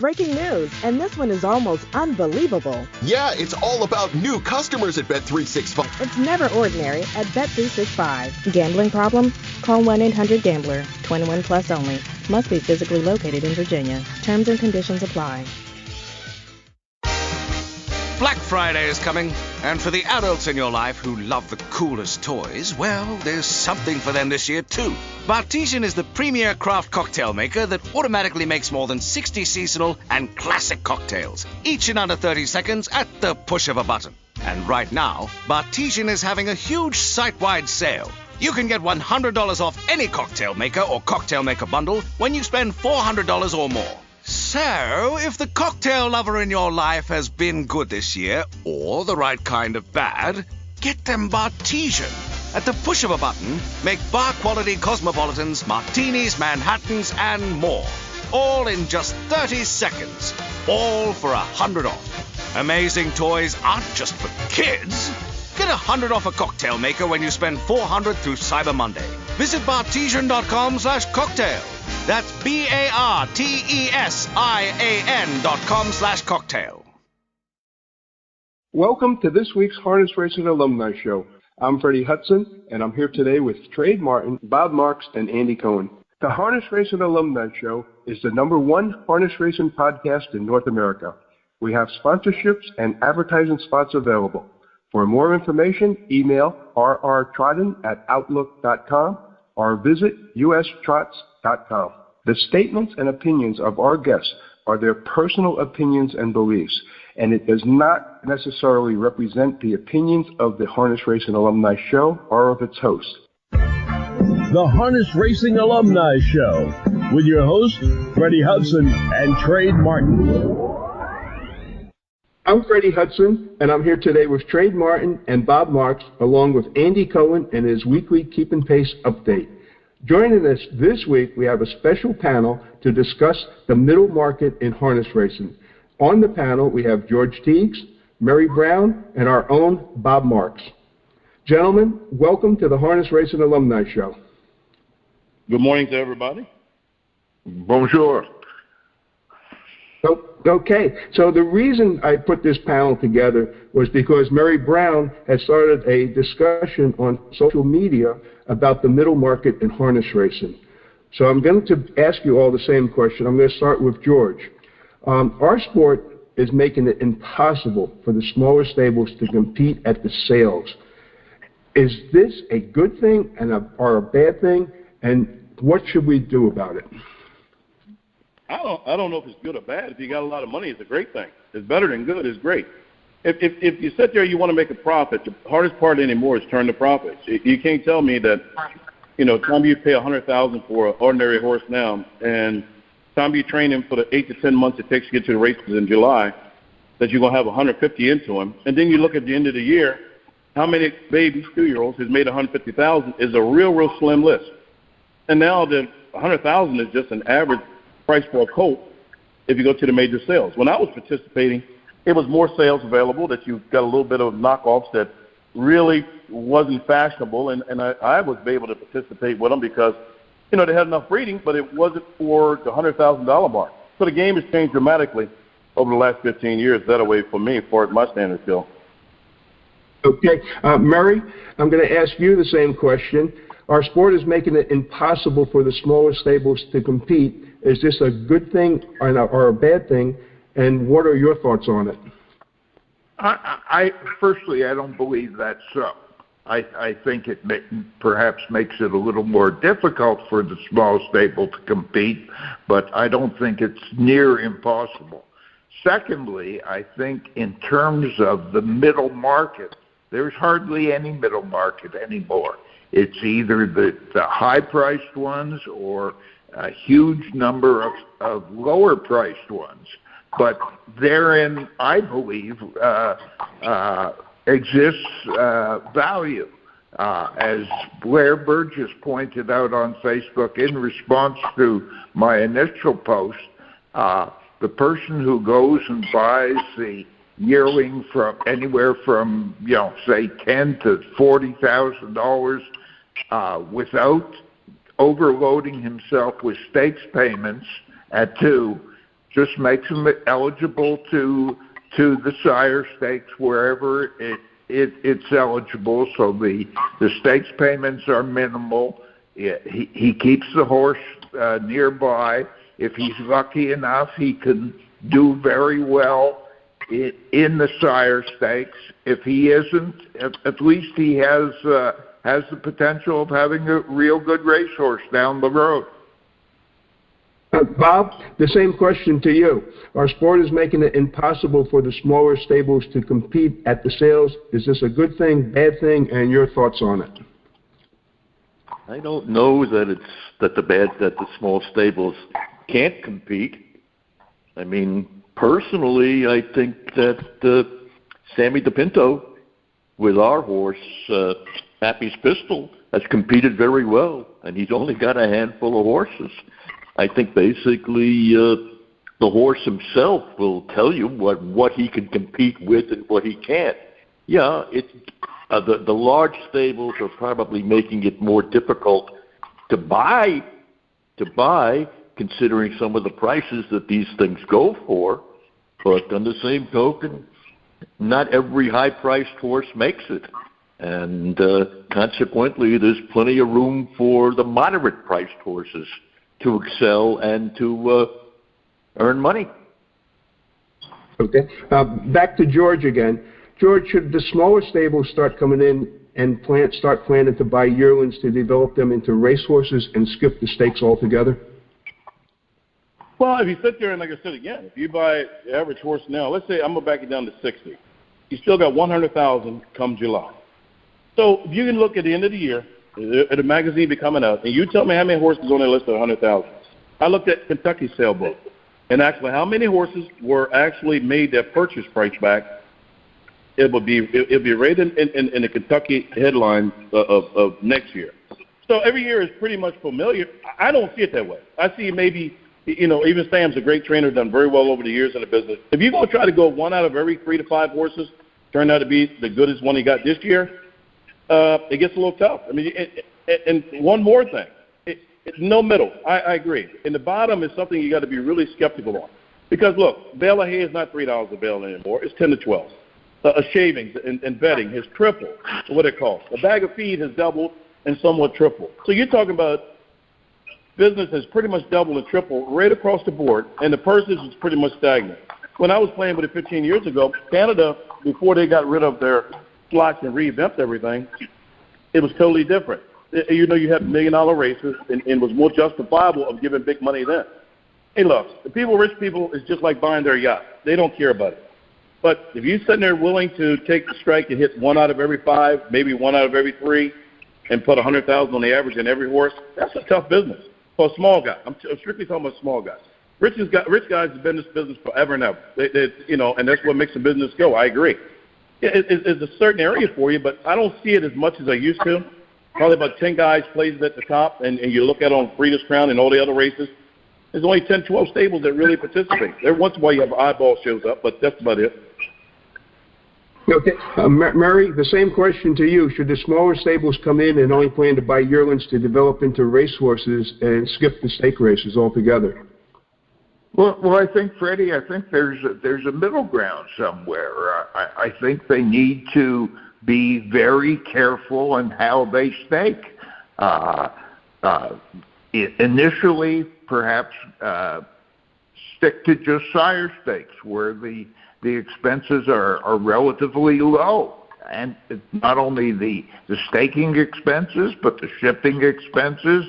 breaking news, and this one is almost unbelievable. Yeah, it's all about new customers at Bet365. It's never ordinary at Bet365. Gambling problem? Call 1-800-GAMBLER. 21 plus only. Must be physically located in Virginia. Terms and conditions apply. Black Friday is coming, and for the adults in your life who love the coolest toys, well, there's something for them this year too. Bartesian is the premier craft cocktail maker that automatically makes more than 60 seasonal and classic cocktails, each in under 30 seconds at the push of a button. And right now, Bartesian is having a huge site-wide sale. You can get $100 off any cocktail maker or cocktail maker bundle when you spend $400 or more. So, if the cocktail lover in your life has been good this year, or the right kind of bad, get them Bartesian. At the push of a button, make bar-quality cosmopolitans, martinis, Manhattans, and more. All in just 30 seconds. All for $100 off. Amazing toys aren't just for kids. Get $100 off a cocktail maker when you spend $400 through Cyber Monday. Visit bartesian.com/cocktail. That's BARTESIAN.com/cocktail. Welcome to this week's Harness Racing Alumni Show. I'm Freddie Hudson, and I'm here today with Trade Martin, Bob Marks, and Andy Cohen. The Harness Racing Alumni Show is the #1 harness racing podcast in North America. We have sponsorships and advertising spots available. For more information, email rrtrotten@outlook.com or visit ustrots.com. The statements and opinions of our guests are their personal opinions and beliefs, and it does not necessarily represent the opinions of the Harness Racing Alumni Show or of its host. The Harness Racing Alumni Show with your hosts, Freddie Hudson and Trade Martin. I'm Freddie Hudson, and I'm here today with Trade Martin and Bob Marks, along with Andy Cohen and his weekly Keep and Pace update. Joining us this week, we have a special panel to discuss the middle market in harness racing. On the panel, we have George Teagues, Mary Brown, and our own Bob Marks. Gentlemen, welcome to the Harness Racing Alumni Show. Good morning to everybody. Bonjour. Okay, so the reason I put this panel together was because Mary Brown has started a discussion on social media about the middle market in harness racing. So I'm going to ask you all the same question. I'm going to start with George. Our sport is making it impossible for the smaller stables to compete at the sales. Is this a good thing or a bad thing, and what should we do about it? I don't know if it's good or bad. If you got a lot of money, it's a great thing. It's better than good. It's great. If you sit there, you want to make a profit. The hardest part anymore is turn the profits. You can't tell me that, time you pay $100,000 for an ordinary horse now, and time you train him for the 8 to 10 months it takes to get to the races in July, that you're going to have 150 into him, and then you look at the end of the year, how many babies, 2-year-olds, has made 150,000 is a real slim list. And now the 100,000 is just an average price for a colt if you go to the major sales. When I was participating, it was more sales available, that you got a little bit of knockoffs that really wasn't fashionable, and I was able to participate with them because, they had enough breeding, but it wasn't for the $100,000 mark. So the game has changed dramatically over the last 15 years, that way for me, as far as my standards go. Okay. Murray, I'm going to ask you the same question. Our sport is making it impossible for the smaller stables to compete. Is this a good thing or a bad thing, and what are your thoughts on it? Firstly, I don't believe that's so. I think it perhaps makes it a little more difficult for the small stable to compete, but I don't think it's near impossible. Secondly, I think in terms of the middle market, there's hardly any middle market anymore. It's either the high-priced ones or a huge number of lower-priced ones. But therein, I believe, exists value. As Blair Burgess pointed out on Facebook in response to my initial post, the person who goes and buys the yearling from anywhere from, say, $10,000 to $40,000 without overloading himself with stakes payments at 2, just makes him eligible to the sire stakes wherever it's eligible. So the stakes payments are minimal. He keeps the horse nearby. If he's lucky enough, he can do very well in the sire stakes. If he isn't, at least he has the potential of having a real good racehorse down the road. Bob, the same question to you. Our sport is making it impossible for the smaller stables to compete at the sales. Is this a good thing, bad thing, and your thoughts on it? I don't know that the small stables can't compete. I mean, personally, I think that Sammy DePinto, with our horse, Happy's Pistol, has competed very well, and he's only got a handful of horses. I think basically the horse himself will tell you what he can compete with and what he can't. Yeah, the large stables are probably making it more difficult to buy, considering some of the prices that these things go for. But on the same token, not every high-priced horse makes it. And consequently, there's plenty of room for the moderate-priced horses to excel and to earn money. Okay. Back to George again. George, should the smaller stables start coming in and start planning to buy yearlings to develop them into racehorses and skip the stakes altogether? Well, if you sit there and, like I said again, if you buy the average horse now, let's say I'm going to back it down to 60. You still got 100,000 come July. So if you can look at the end of the year, at a magazine be coming out, and you tell me how many horses on their list of 100,000. I looked at Kentucky's sale book, and actually how many horses were actually made their purchase price back. It'll be right in the Kentucky headline of next year. So every year is pretty much familiar. I don't see it that way. I see maybe, even Sam's a great trainer, done very well over the years in the business. If you're going to try to go one out of every 3 to 5 horses, turn out to be the goodest one he got this year, it gets a little tough. I mean, and one more thing, it's no middle. I agree. And the bottom is something you got to be really skeptical on, because look, bale of hay is not $3 a bale anymore; it's 10 to 12. Shavings and bedding has tripled. What it costs. A bag of feed has doubled and somewhat tripled. So you're talking about business has pretty much doubled and tripled right across the board, and the purses is pretty much stagnant. When I was playing with it 15 years ago, Canada, before they got rid of their slots and revamped everything, it was totally different. You had $1 million races, and it was more justifiable of giving big money then. Hey, look, rich people, is just like buying their yacht. They don't care about it. But if you're sitting there willing to take the strike and hit 1 out of every 5, maybe 1 out of every 3, and put 100,000 on the average in every horse, that's a tough business for a small guy. I'm strictly talking about small guys. Rich guys have been in this business forever and ever. And that's what makes the business go. I agree. It's a certain area for you, but I don't see it as much as I used to. Probably about 10 guys plays at the top, and you look at on Breeders' Crown and all the other races, there's only 10, 12 stables that really participate. Every once in a while you have eyeball shows up, but that's about it. Okay. Murray, the same question to you. Should the smaller stables come in and only plan to buy yearlings to develop into racehorses and skip the stake races altogether? Well, I think, Freddie, there's a middle ground somewhere. I think they need to be very careful in how they stake. Initially, perhaps stick to just sire stakes where the expenses are relatively low. And not only the staking expenses, but the shipping expenses,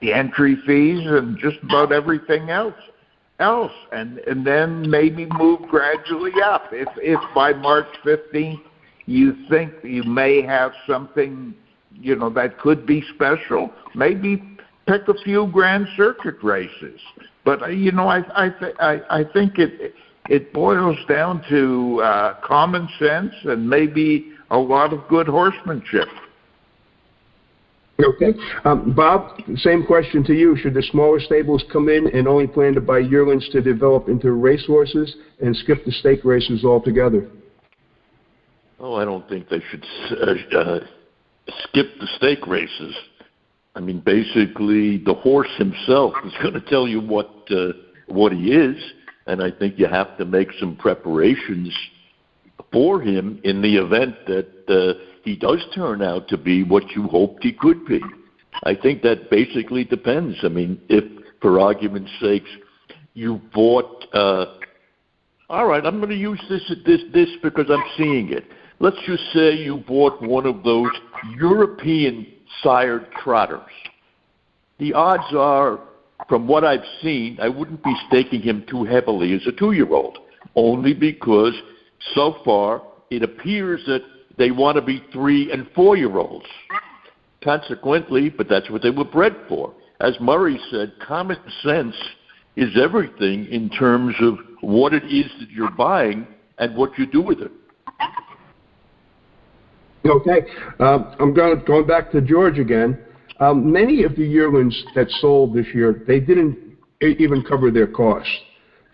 the entry fees, and just about everything else. And then maybe move gradually up. If by March 15th you think you may have something, that could be special, maybe pick a few Grand Circuit races. But I think it boils down to common sense and maybe a lot of good horsemanship. Okay. Bob, same question to you. Should the smaller stables come in and only plan to buy yearlings to develop into racehorses and skip the stake races altogether? Oh, I don't think they should skip the stake races. I mean, basically, the horse himself is going to tell you what he is. and I think you have to make some preparations for him in the event that he does turn out to be what you hoped he could be. I think that basically depends. I mean, if, for argument's sake, you bought, all right, I'm going to use this because I'm seeing it. Let's just say you bought one of those European sired trotters. The odds are, from what I've seen, I wouldn't be staking him too heavily as a 2-year-old, only because so far it appears that they want to be 3- and 4-year-olds. Consequently, but that's what they were bred for. As Murray said, common sense is everything in terms of what it is that you're buying and what you do with it. Okay. I'm going back to George again. Many of the yearlings that sold this year, they didn't even cover their costs.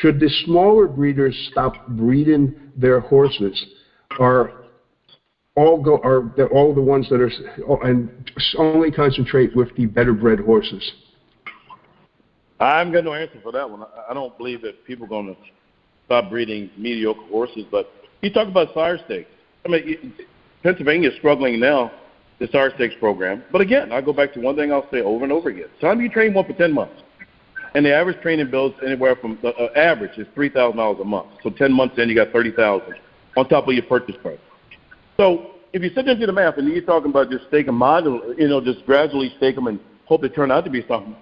Should the smaller breeders stop breeding their horses, or all the ones that are, and only concentrate with the better bred horses? I'm got no answer for that one. I don't believe that people are going to stop breeding mediocre horses. But you talk about sire stakes. I mean, Pennsylvania is struggling now, the sire stakes program. But again, I go back to one thing I'll say over and over again. So how do you train one for 10 months? And the average training bill is anywhere from average is $3,000 a month. So 10 months in, you got $30,000 on top of your purchase price. So if you sit there and do the math, and you're talking about just stake them modular, just gradually stake them and hope they turn out to be something.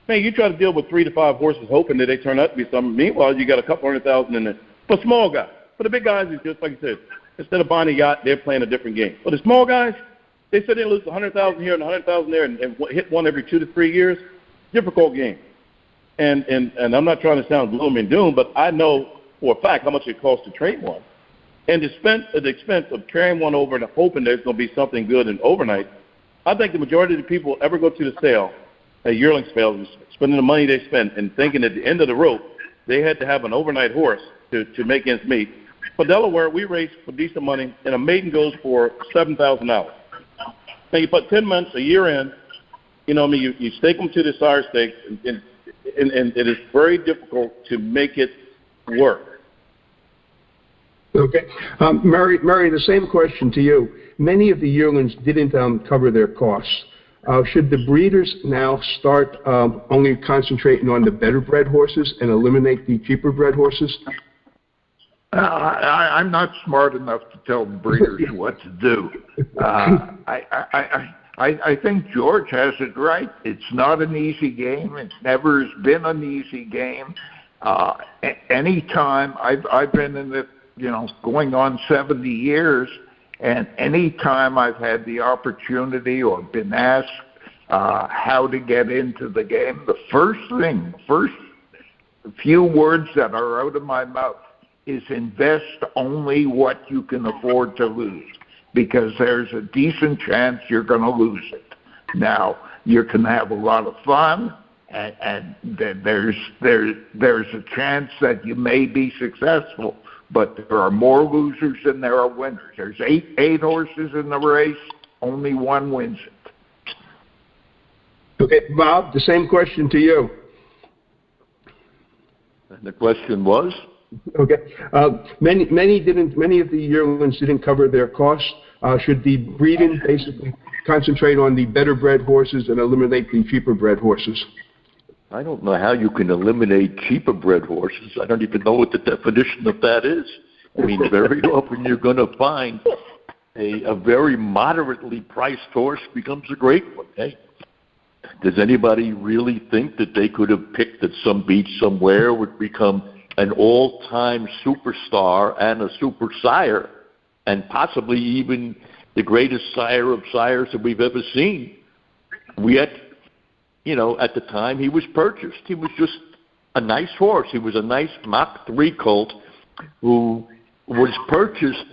Man, you try to deal with 3 to 5 horses hoping that they turn out to be something. Meanwhile, you got a couple $100,000 in it. For small guys. For the big guys, it's just like I said. Instead of buying a yacht, they're playing a different game. For the small guys, they said they lose $100,000 here and $100,000 there and hit one every 2 to 3 years. Difficult game. And I'm not trying to sound gloom and doom, but I know for a fact how much it costs to train one. And to spend at the expense of carrying one over and hoping there's going to be something good in overnight, I think the majority of the people ever go to the sale, a yearling sale, spending the money they spend and thinking at the end of the rope they had to have an overnight horse to make ends meet. For Delaware, we race for decent money, and a maiden goes for $7,000. Now you put 10 months, a year in, you stake them to the sire stakes, and it is very difficult to make it work. Okay. Murray, the same question to you. Many of the yearlings didn't cover their costs. Should the breeders now start only concentrating on the better bred horses and eliminate the cheaper bred horses? I'm not smart enough to tell breeders what to do. I think George has it right. It's not an easy game. It never has been an easy game. Any time I've been in it, going on 70 years, and any time I've had the opportunity or been asked how to get into the game, the first few words that are out of my mouth is invest only what you can afford to lose, because there's a decent chance you're going to lose it. Now, you can have a lot of fun, and there's a chance that you may be successful, but there are more losers than there are winners. There's eight horses in the race, only one wins it. Okay, Bob, the same question to you. And the question was? Okay. Many of the yearlings didn't cover their costs. Should the breeding basically concentrate on the better bred horses and eliminate the cheaper bred horses? I don't know how you can eliminate cheaper bred horses. I don't even know what the definition of that is. I mean, very often you're going to find a very moderately priced horse becomes a great one. Hey, does anybody really think that they could have picked at some beach somewhere would become an all-time superstar and a super sire, and possibly even the greatest sire of sires that we've ever seen? Yet, at the time he was purchased, he was just a nice horse. He was a nice Mach 3 colt who was purchased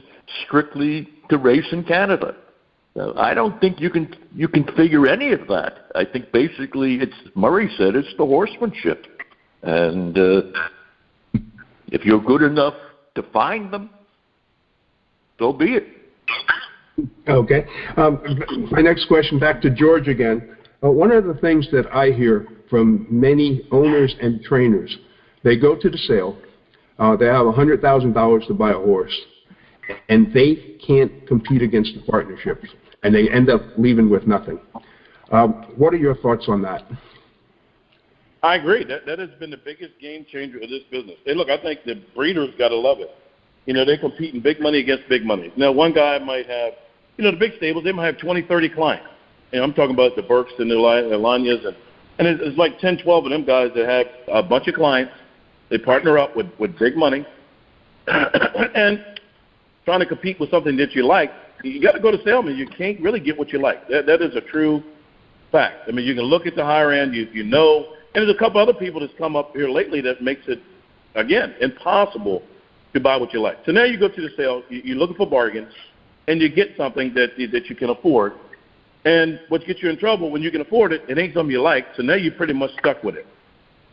strictly to race in Canada. Now, I don't think you can figure any of that. I think basically Murray said, it's the horsemanship. And if you're good enough to find them, so be it. Okay. My next question, back to George again. One of the things that I hear from many owners and trainers, they go to the sale They have $100,000 to buy a horse, and they can't compete against the partnerships, and they end up leaving with nothing. What are your thoughts on that? I agree. That has been the biggest game changer of this business. And look, I think the breeders got to love it. You know, they're competing big money against big money. Now, one guy might have, you know, the big stables, they might have 20, 30 clients. And I'm talking about the Burks and the Alanyas, and it's like 10, 12 of them guys that have a bunch of clients. They partner up with big money and trying to compete with something that you like. You got to go to salesman. You can't really get what you like. That is a true fact. I mean, you can look at the higher end, you know, and there's a couple other people that's come up here lately that makes it, again, impossible to buy what you like. So now you go to the sale, you're looking for bargains, and you get something that you can afford. And what gets you in trouble, when you can afford it, it ain't something you like, so now you're pretty much stuck with it.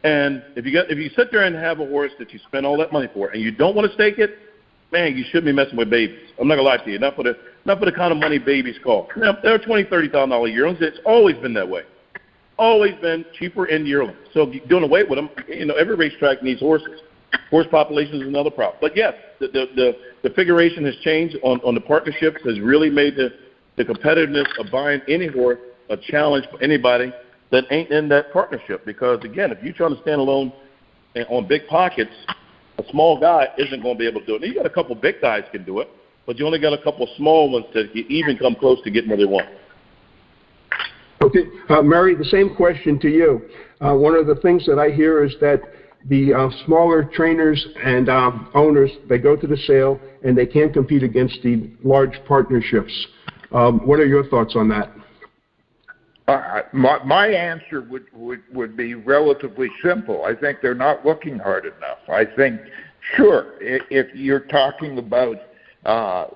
And if you sit there and have a horse that you spend all that money for and you don't want to stake it, man, you shouldn't be messing with babies. I'm not going to lie to you. Not for the kind of money babies cost. Now, they're $20,000, $30,000 yearlings. It's always been that way. Always been cheaper in yearlings. So doing away with them, you know, every racetrack needs horses. Horse population is another problem. But yes, the configuration has changed on the partnerships, has really made the competitiveness of buying any horse a challenge for anybody that ain't in that partnership. Because again, if you're trying to stand alone and on big pockets, a small guy isn't going to be able to do it. Now, you got a couple big guys can do it, but you only got a couple small ones that even come close to getting where they want. Okay, Mary, the same question to you. One of the things that I hear is that the smaller trainers and owners, they go to the sale and they can't compete against the large partnerships. What are your thoughts on that? My answer would be relatively simple. I think they're not looking hard enough. I think, sure, if you're talking about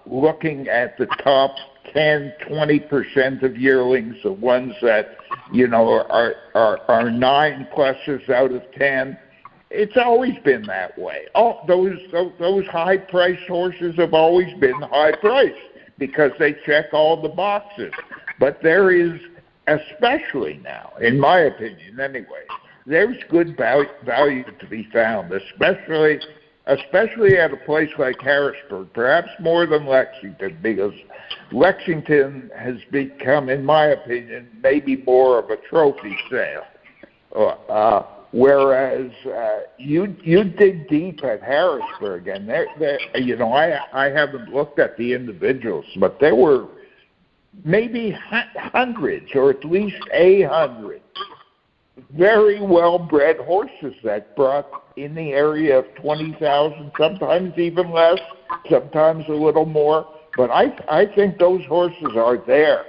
looking at the top 10, 20% of yearlings, the ones that, you know, are 9 pluses out of 10, it's always been that way. Those high-priced horses have always been high-priced because they check all the boxes. But there is, especially now, in my opinion anyway, there's good value to be found, especially at a place like Harrisburg, perhaps more than Lexington, because Lexington has become, in my opinion, maybe more of a trophy sale. Whereas you dig deep at Harrisburg, and you know, I haven't looked at the individuals, but there were maybe hundreds, or at least 100 very well-bred horses that brought in the area of 20,000, sometimes even less, sometimes a little more. But I think those horses are there.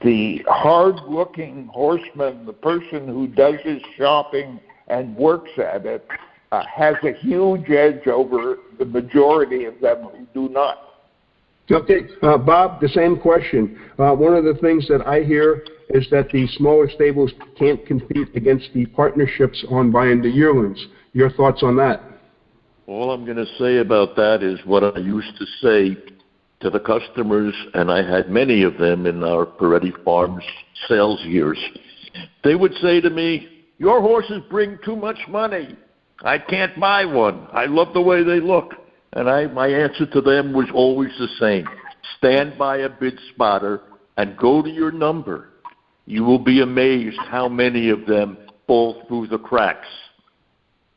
The hard-looking horseman, the person who does his shopping and works at it, has a huge edge over the majority of them who do not. Okay, Bob, the same question. One of the things that I hear is that the smaller stables can't compete against the partnerships on buying the yearlings. Your thoughts on that? All I'm going to say about that is what I used to say to the customers, and I had many of them in our Peretti Farms sales years. They would say to me, "Your horses bring too much money. I can't buy one. I love the way they look." And my answer to them was always the same. Stand by a bid spotter and go to your number. You will be amazed how many of them fall through the cracks.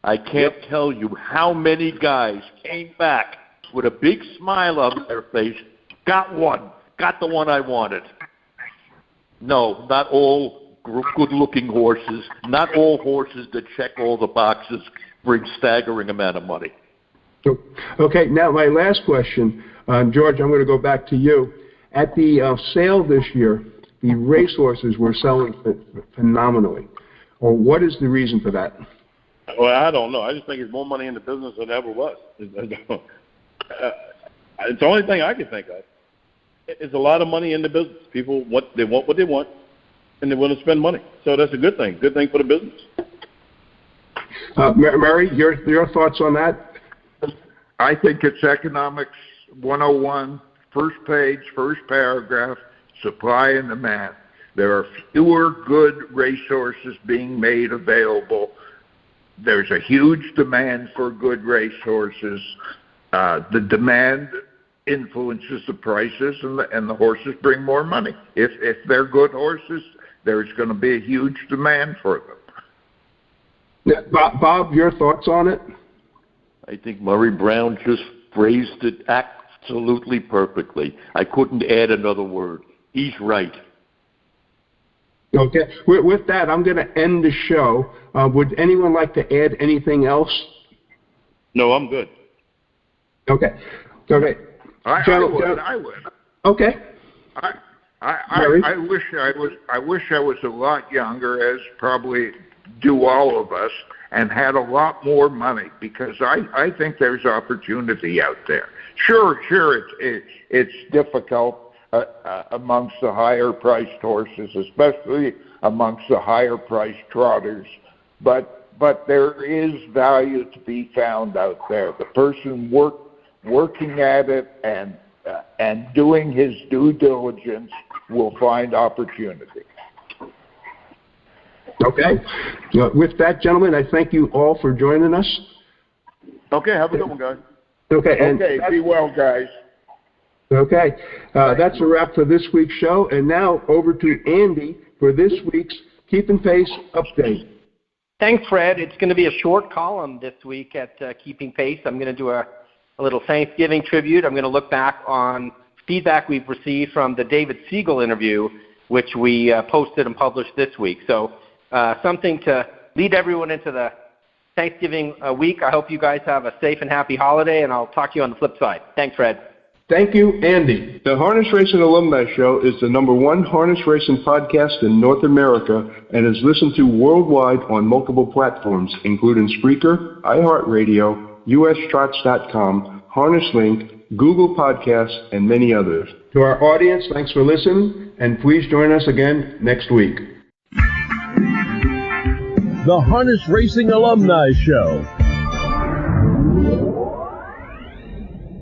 I can't tell you how many guys came back with a big smile on their face, got the one I wanted. No, not all good-looking horses, not all horses that check all the boxes bring staggering amount of money. Okay, now my last question, George, I'm going to go back to you. At the sale this year, the racehorses were selling phenomenally. Or what is the reason for that? Well, I don't know. I just think there's more money in the business than ever was. It's the only thing I can think of. It's a lot of money in the business. People want what they want, and they want to spend money. So that's a good thing. Good thing for the business. Mary, your thoughts on that? I think it's Economics 101, first page, first paragraph, supply and demand. There are fewer good racehorses being made available. there's a huge demand for good racehorses. The demand influences the prices, and the horses bring more money. If they're good horses, there's going to be a huge demand for them. Yeah, Bob, your thoughts on it? I think Murray Brown just phrased it absolutely perfectly. I couldn't add another word. He's right. Okay. With that, I'm going to end the show. Would anyone like to add anything else? No, I'm good. Okay. I would. Okay. I wish I was a lot younger, as probably do all of us, and had a lot more money, because I think there's opportunity out there. Sure, it's difficult amongst the higher priced horses, especially amongst the higher priced trotters, but there is value to be found out there. The person working at it and doing his due diligence will find opportunity. Okay. With that, gentlemen, I thank you all for joining us. Okay, have a good one, guys. Okay, be well, guys. Okay, that's a wrap for this week's show. And now over to Andy for this week's Keeping Pace update. Thanks, Fred. It's going to be a short column this week at Keeping Pace. I'm going to do a little Thanksgiving tribute. I'm going to look back on feedback we've received from the David Siegel interview, which we posted and published this week. So something to lead everyone into the Thanksgiving week. I hope you guys have a safe and happy holiday, and I'll talk to you on the flip side. Thanks, Fred. Thank you, Andy. The Harness Racing Alumni Show is the #1 harness racing podcast in North America and is listened to worldwide on multiple platforms, including Spreaker, iHeartRadio, USTrots.com, HarnessLink, Google Podcasts, and many others. To our audience, thanks for listening, and please join us again next week. The Harness Racing Alumni Show.